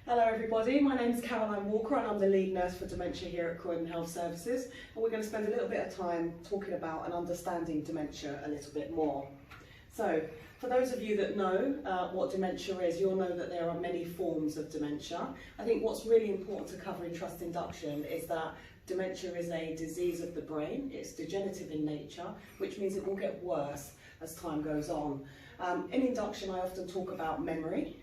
Hello everybody, my name is Caroline Walker and I'm the lead nurse for dementia here at Croydon Health Services, and we're going to spend a little bit of time talking about and understanding dementia a little bit more. So, for those of you that know what dementia is, you'll know that there are many forms of dementia. I think what's really important to cover in trust induction is that dementia is a disease of the brain. It's degenerative in nature, which means it will get worse as time goes on. In induction I often talk about memory,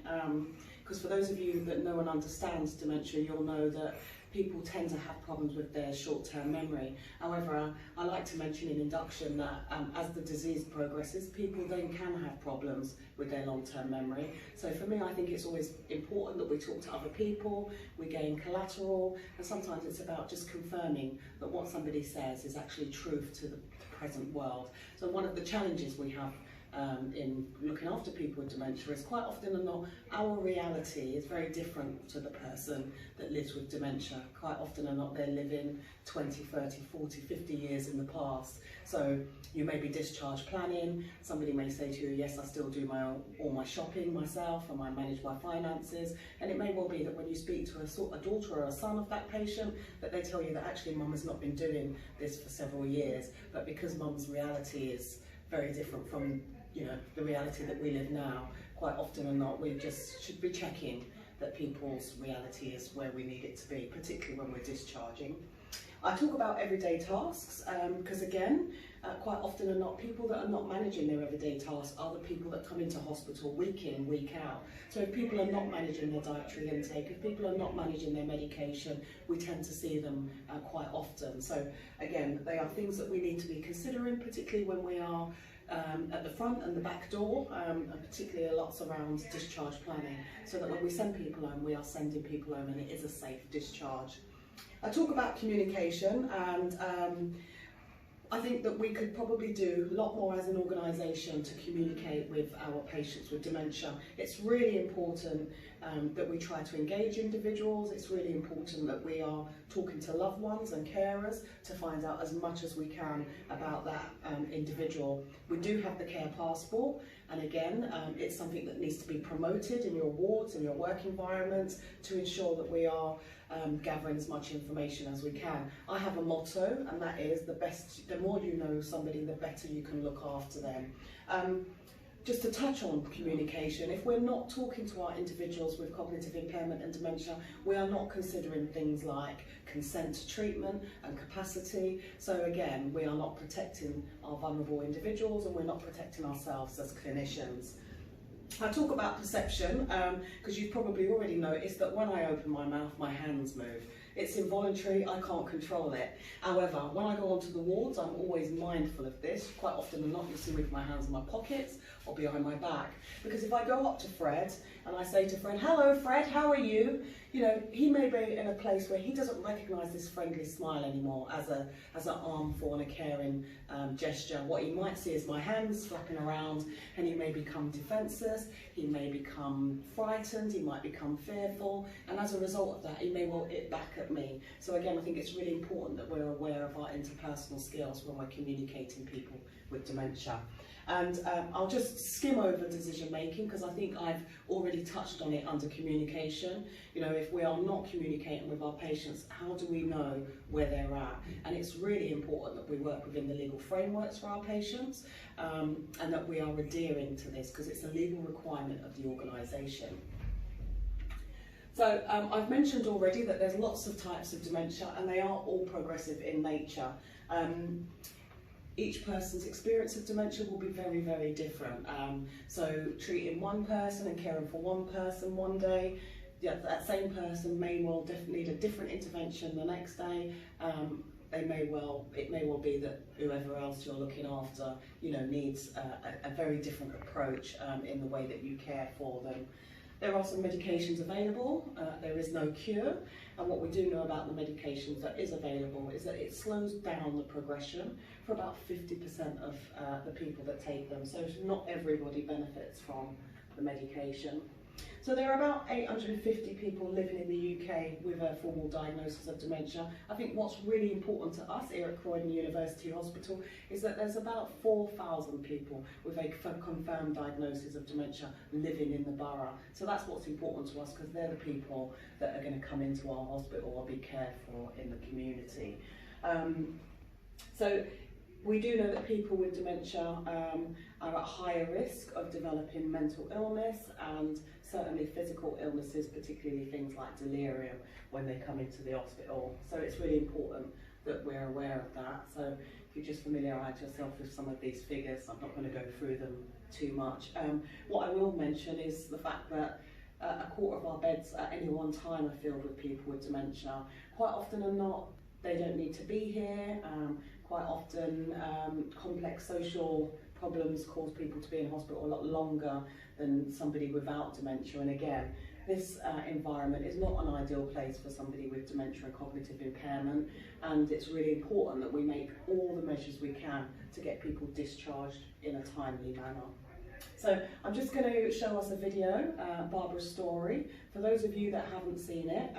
because for those of you that know and understand dementia, you'll know that people tend to have problems with their short-term memory. However, I like to mention in induction that as the disease progresses, people then can have problems with their long-term memory. So for me, I think it's always important that we talk to other people, we gain collateral, and sometimes it's about just confirming that what somebody says is actually truth to the present world. So one of the challenges we have in looking after people with dementia is quite often or not, our reality is very different to the person that lives with dementia. Quite often or not, they're living 20, 30, 40, 50 years in the past. So you may be discharge planning, somebody may say to you, yes, I still do all my shopping myself and I manage my finances, and it may well be that when you speak to a daughter or a son of that patient, that they tell you that actually mum has not been doing this for several years, but because mum's reality is very different from the reality that we live now, quite often or not, we just should be checking that people's reality is where we need it to be, particularly when we're discharging. I talk about everyday tasks because again, quite often or not, people that are not managing their everyday tasks are the people that come into hospital week in, week out. So if people are not managing their dietary intake, if people are not managing their medication, we tend to see them quite often. So again, they are things that we need to be considering, particularly when we are at the front and the back door, and particularly a lot around discharge planning, so that when we send people home, we are sending people home and it is a safe discharge. I talk about communication, and I think that we could probably do a lot more as an organisation to communicate with our patients with dementia. It's really important that we try to engage individuals. It's really important that we are talking to loved ones and carers to find out as much as we can about that individual. We do have the care passport, and again, it's something that needs to be promoted in your wards and your work environments to ensure that we are gathering as much information as we can. I have a motto, and that is the more you know somebody, the better you can look after them. Just to touch on communication, if we're not talking to our individuals with cognitive impairment and dementia, we are not considering things like consent to treatment and capacity. So again, we are not protecting our vulnerable individuals and we're not protecting ourselves as clinicians. I talk about perception because you've probably already noticed that when I open my mouth, my hands move. It's involuntary, I can't control it. However, when I go onto the wards, I'm always mindful of this. Quite often than not, you'll see me with my hands in my pockets or behind my back. Because if I go up to Fred and I say to Fred, hello Fred, how are you? He may be in a place where he doesn't recognise this friendly smile anymore as an armful and a caring gesture. What he might see is my hands flapping around, and he may become defenceless, he may become frightened, he might become fearful, and as a result of that, he may well hit back at me. So again, I think it's really important that we're aware of our interpersonal skills when we're communicating people with dementia. And I'll just skim over decision making because I think I've already touched on it under communication. If we are not communicating with our patients, how do we know where they're at? And it's really important that we work within the legal frameworks for our patients and that we are adhering to this because it's a legal requirement of the organisation. So I've mentioned already that there's lots of types of dementia and they are all progressive in nature. Each person's experience of dementia will be very, very different. So treating one person and caring for one person one day, that same person may well need a different intervention the next day. It may well be that whoever else you're looking after, needs a very different approach in the way that you care for them. There are some medications available, there is no cure, and what we do know about the medications that is available is that it slows down the progression for about 50% of the people that take them, so not everybody benefits from the medication. So there are about 850 people living in the UK with a formal diagnosis of dementia. I think what's really important to us here at Croydon University Hospital is that there's about 4,000 people with a confirmed diagnosis of dementia living in the borough. So that's what's important to us, because they're the people that are going to come into our hospital or be cared for in the community. So we do know that people with dementia are at higher risk of developing mental illness and certainly physical illnesses, particularly things like delirium when they come into the hospital. So it's really important that we're aware of that. So if you just familiarise yourself with some of these figures, I'm not going to go through them too much. What I will mention is the fact that a quarter of our beds at any one time are filled with people with dementia. Quite often than not, they don't need to be here. Quite often complex social problems cause people to be in hospital a lot longer than somebody without dementia. And again, this environment is not an ideal place for somebody with dementia and cognitive impairment, and it's really important that we make all the measures we can to get people discharged in a timely manner. So I'm just going to show us a video, Barbara's story. For those of you that haven't seen it,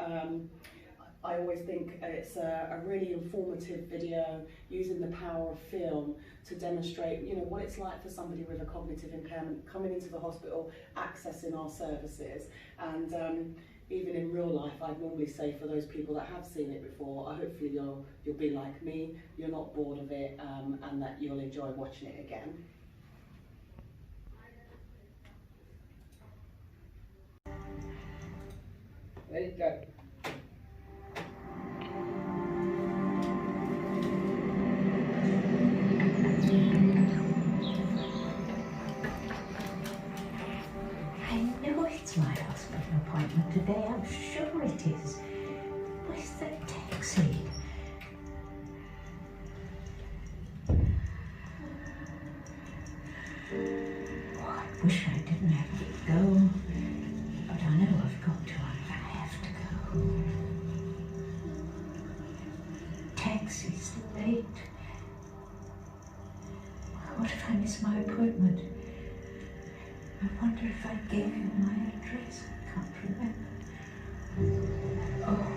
I always think it's a really informative video using the power of film to demonstrate, what it's like for somebody with a cognitive impairment coming into the hospital, accessing our services. And even in real life, I'd normally say for those people that have seen it before, hopefully you'll be like me, you're not bored of it, and that you'll enjoy watching it again. Ready, go. It's my hospital appointment today, I'm sure it is. Where's the taxi? Oh, I wish I didn't have to go, but I know I've got to. I have to go. Taxi's late. What if I miss my appointment? I wonder if I gave you my address. I can't remember. Oh.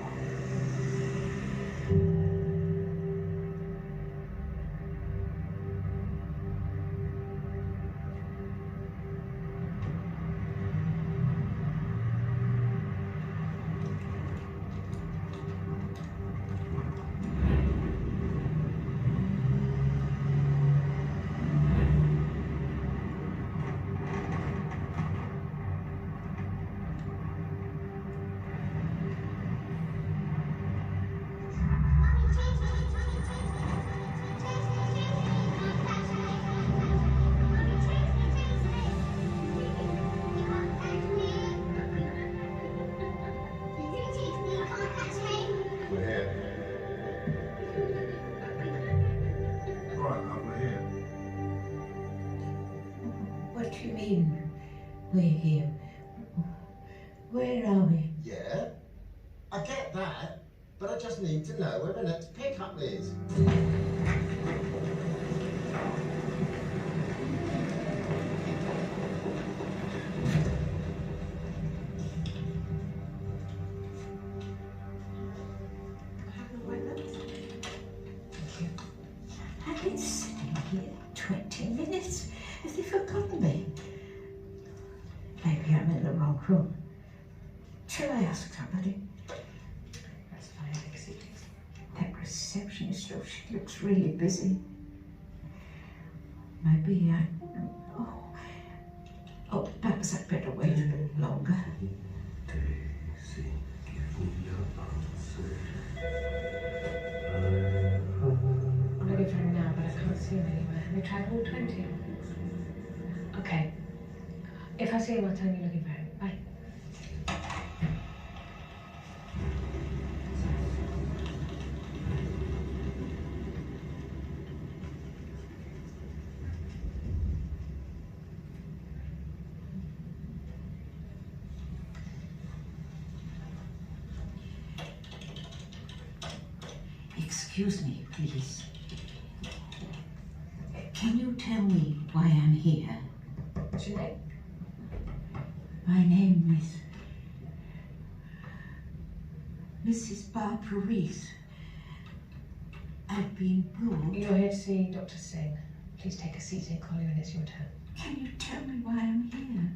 What do you mean, we're here? Where are we? Yeah, I get that, but I just need to know where the next pickup is. I've been sitting here 20 minutes. Have they forgotten me? Maybe I'm in the wrong room. Shall I ask somebody? That's fine, I can see it. That receptionist, oh, she looks really busy. Maybe I... Oh, perhaps I'd better wait a bit longer. Daisy, give me your answer. I'm looking for him now, but I can't see him anywhere. Have you tried all 20? Okay. If I see him, I'll tell you you're looking for him. Bye. Excuse me, please. Can you tell me why I'm here? What's your name? My name is Mrs. Barbara Reese. I've been brought. You're here to see Dr. Singh. Please take a seat and call you when it's your turn. Can you tell me why I'm here?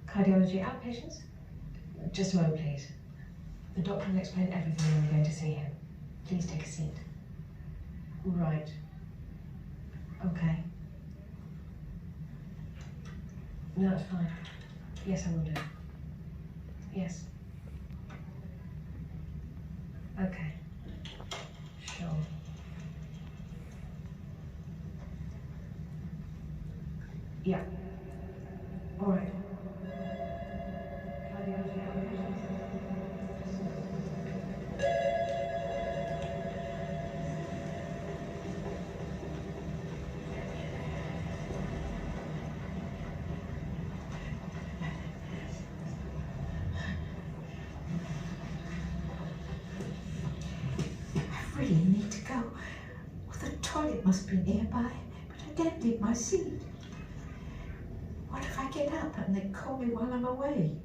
Cardiology outpatients? Just a moment, please. The doctor will explain everything when we're going to see him. Please take a seat. Right. Okay. No, it's fine. Yes, I will do. Yes. Okay. Sure. Yeah. All right. I really need to go. Well, the toilet must be nearby, but I don't leave my seat. What if I get up and they call me while I'm away?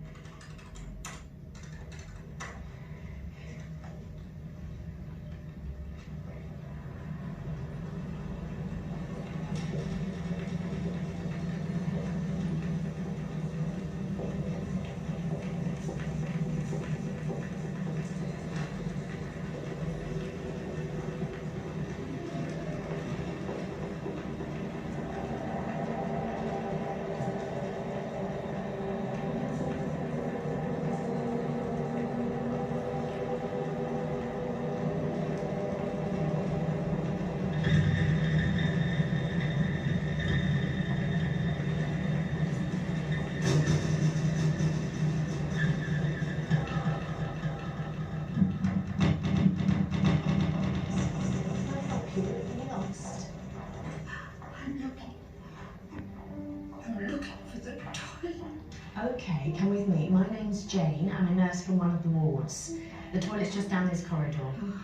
I'm looking for the toilet. Okay, come with me. My name's Jane. I'm a nurse from one of the wards. The toilet's just down this corridor. Oh,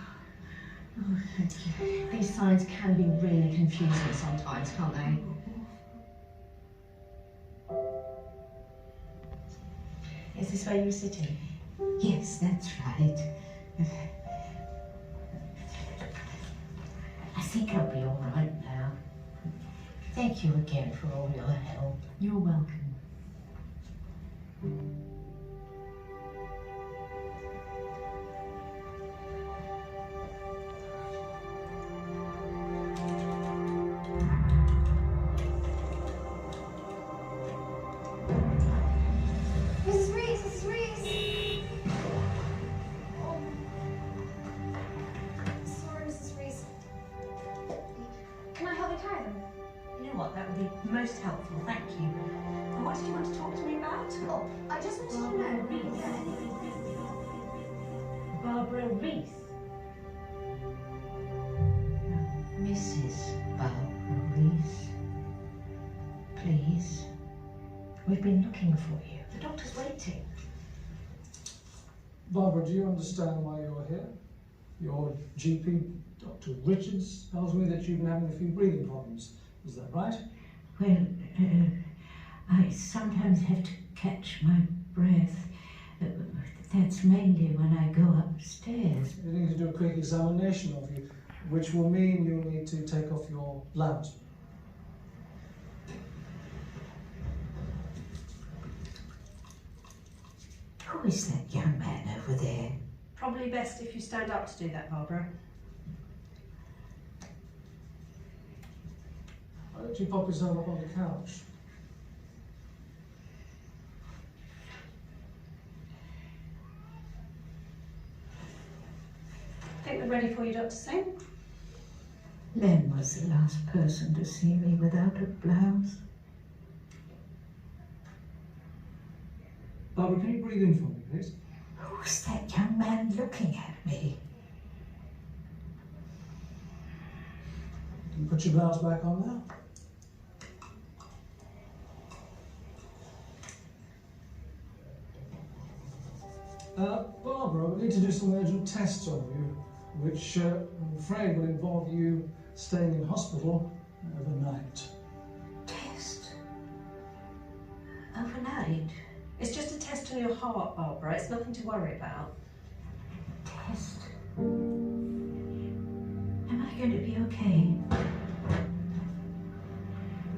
thank you. These signs can be really confusing sometimes, can't they? Is this where you were sitting? Yes, that's right. I think I'll be all right now. Thank you again for all your help. You're welcome. Mrs. Reese, Mrs. Reese! Oh. Sorry, Mrs. Reese. Can I help you tie them? You know what? That would be most helpful. Thank you. And what did you want to talk to me about? Oh, I just wanted to know. Barbara Reese. Mrs. Barbara Reese, please. We've been looking for you. The doctor's waiting. Barbara, do you understand why you're here? Your GP, Dr. Richards, tells me that you've been having a few breathing problems. Is that right? Well, I sometimes have to catch my breath. That's mainly when I go upstairs. We need to do a quick examination of you, which will mean you'll need to take off your blouse. Who is that young man over there? Probably best if you stand up to do that, Barbara. Why don't you pop yourself up on the couch? Think we're ready for you, Dr. Singh? Len was the last person to see me without a blouse. Barbara, can you breathe in for me, please? Who's that young man looking at me? Can you put your blouse back on now? Barbara, we need to do some urgent tests on you, which I'm afraid will involve you staying in hospital overnight. Test? Overnight? It's just a test test on your heart, Barbara. It's nothing to worry about. Test. Am I going to be okay?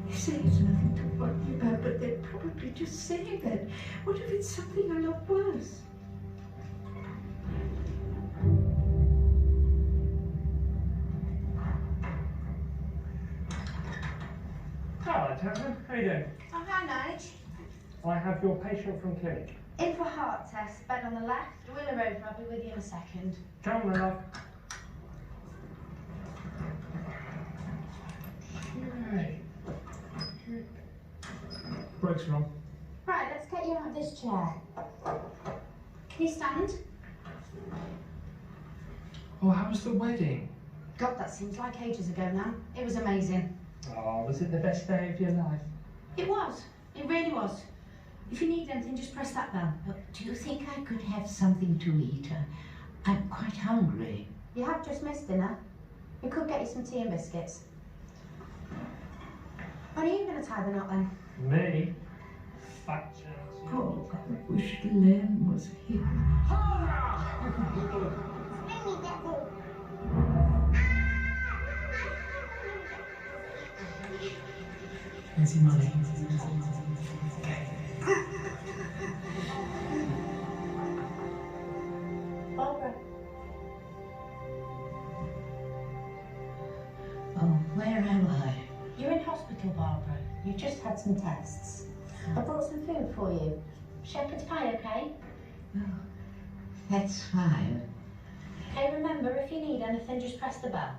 They say it's nothing to worry about, but they're probably just saying that. What if it's something a lot worse? Hello, Tavern. How you doing? Oh, hi, Nige. I have your patient from clinic. In for heart test, bed on the left, Willow Road, I'll be with you in a second. Come on, my love. Okay. Brakes are on. Right, let's get you out of this chair. Can you stand? Oh, how was the wedding? God, that seems like ages ago now. It was amazing. Oh, was it the best day of your life? It was. It really was. If you need anything, just press that bell. Do you think I could have something to eat? I'm quite hungry. You have just missed dinner. We could get you some tea and biscuits. When are you going to tie the knot then? Me? Fat chance. Oh, I wish Len was here. Nancy Molly. Barbara. Oh, where am I? You're in hospital, Barbara. You just had some tests. I brought some food for you. Shepherd's pie, okay? Oh, that's fine. Okay, remember, if you need anything, just press the bell.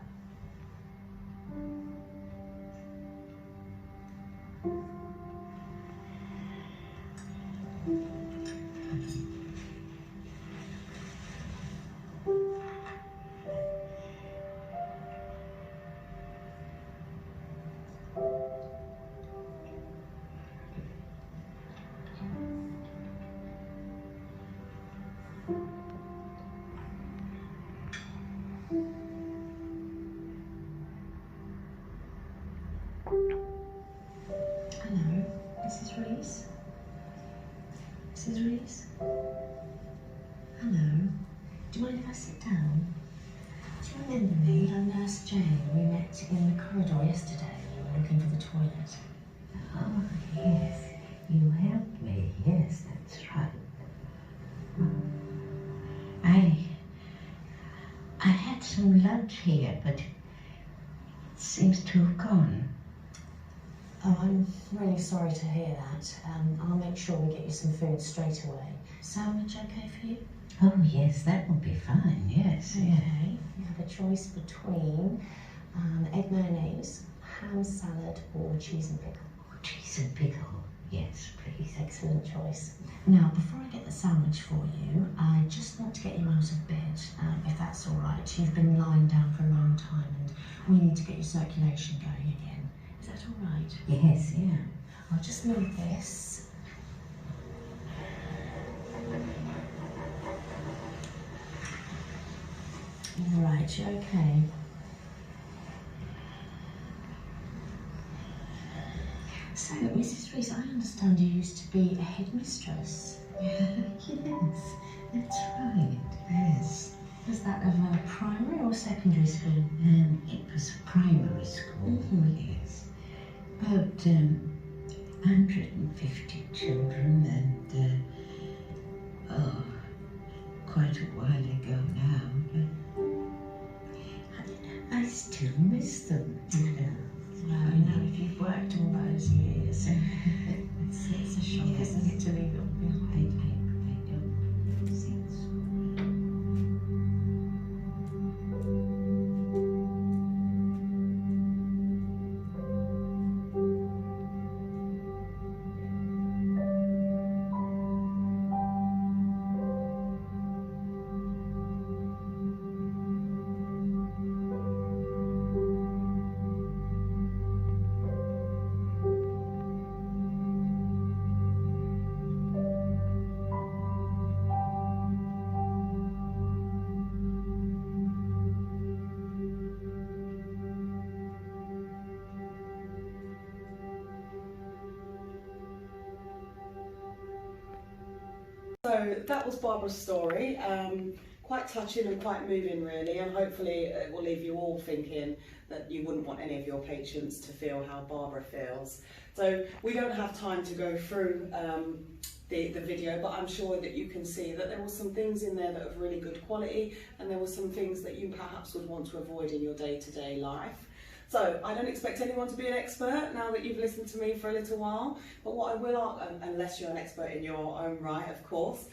Hello, Mrs. Rees? Mrs. Rees? Hello. Do you mind if I sit down? Do you remember me? I'm Nurse Jane. We met in the corridor yesterday. We were looking for the toilet. Oh, yes. You helped me. Yes, that's right. I had some lunch here, but it seems to have gone. Oh, I'm really sorry to hear that. I'll make sure we get you some food straight away. Sandwich okay for you? Oh, yes, that will be fine. Yes, yes. Okay. You have a choice between egg mayonnaise, ham salad, or cheese and pickle. Oh, cheese and pickle. Yes, please. Excellent choice. Now, before I get the sandwich for you, I just want to get you out of bed, if that's all right. You've been lying down for a long time, and we need to get your circulation going again. Is that all right? Yes, yeah. I'll just move this. All right, you okay? So, Mrs. Rees, I understand you used to be a headmistress. Yes, that's right. Yes. Was that of a primary or secondary school? It was primary school. Yes. About 150 children, and quite a while ago now, but I still miss them, you know. Well, you know, if you've worked all those years, it's a shock, isn't it, to leave it all behind? I don't think so. So that was Barbara's story. Quite touching and quite moving really, and hopefully it will leave you all thinking that you wouldn't want any of your patients to feel how Barbara feels. So we don't have time to go through the video, but I'm sure that you can see that there were some things in there that are really good quality, and there were some things that you perhaps would want to avoid in your day-to-day life. So I don't expect anyone to be an expert now that you've listened to me for a little while, but what I will, unless you're an expert in your own right, of course,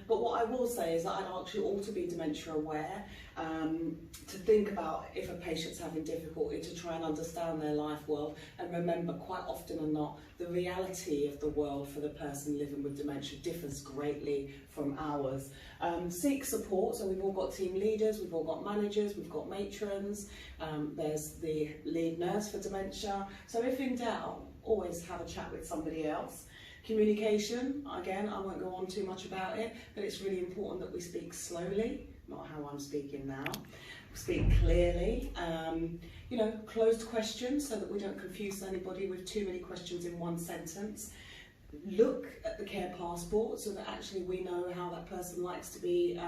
but what I will say is that I'd ask you all to be dementia aware, to think about if a patient's having difficulty, to try and understand their life world, and remember quite often or not, the reality of the world for the person living with dementia differs greatly from ours. Seek support, so we've all got team leaders, we've all got managers, we've got matrons, there's the lead nurse for dementia. So if in doubt, always have a chat with somebody else. Communication, again, I won't go on too much about it, but it's really important that we speak slowly, not how I'm speaking now. Speak clearly, you know, closed questions so that we don't confuse anybody with too many questions in one sentence. Look at the care passport so that actually we know how that person likes to be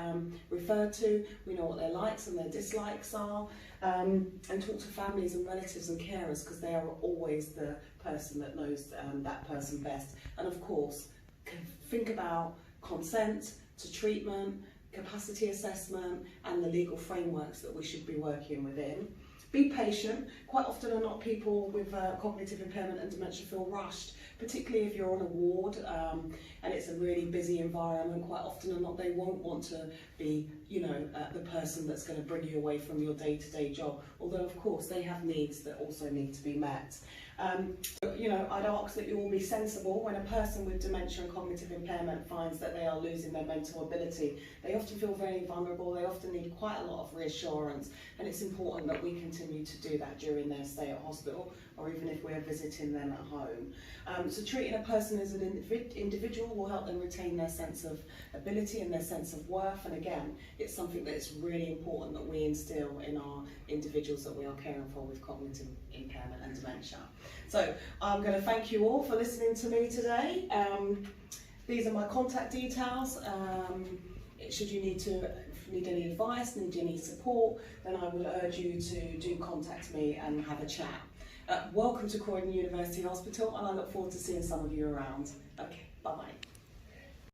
referred to, we know what their likes and their dislikes are, and talk to families and relatives and carers, because they are always the person that knows that person best. And of course, think about consent to treatment, capacity assessment, and the legal frameworks that we should be working within. Be patient. Quite often or not, people with cognitive impairment and dementia feel rushed, particularly if you're on a ward and it's a really busy environment. Quite often or not, they won't want to be, you know, the person that's going to bring you away from your day-to-day job, although of course they have needs that also need to be met. You know, I'd ask that you all be sensible. When a person with dementia and cognitive impairment finds that they are losing their mental ability, they often feel very vulnerable, they often need quite a lot of reassurance, and it's important that we continue to do that during their stay at hospital, or even if we're visiting them at home. So treating a person as an individual will help them retain their sense of ability and their sense of worth, and again, it's something that is really important that we instill in our individuals that we are caring for with cognitive impairment and dementia. So I'm going to thank you all for listening to me today. These are my contact details. Should you need any advice, need any support, then I will urge you to do contact me and have a chat. Welcome to Croydon University Hospital, and I look forward to seeing some of you around. Okay, bye-bye.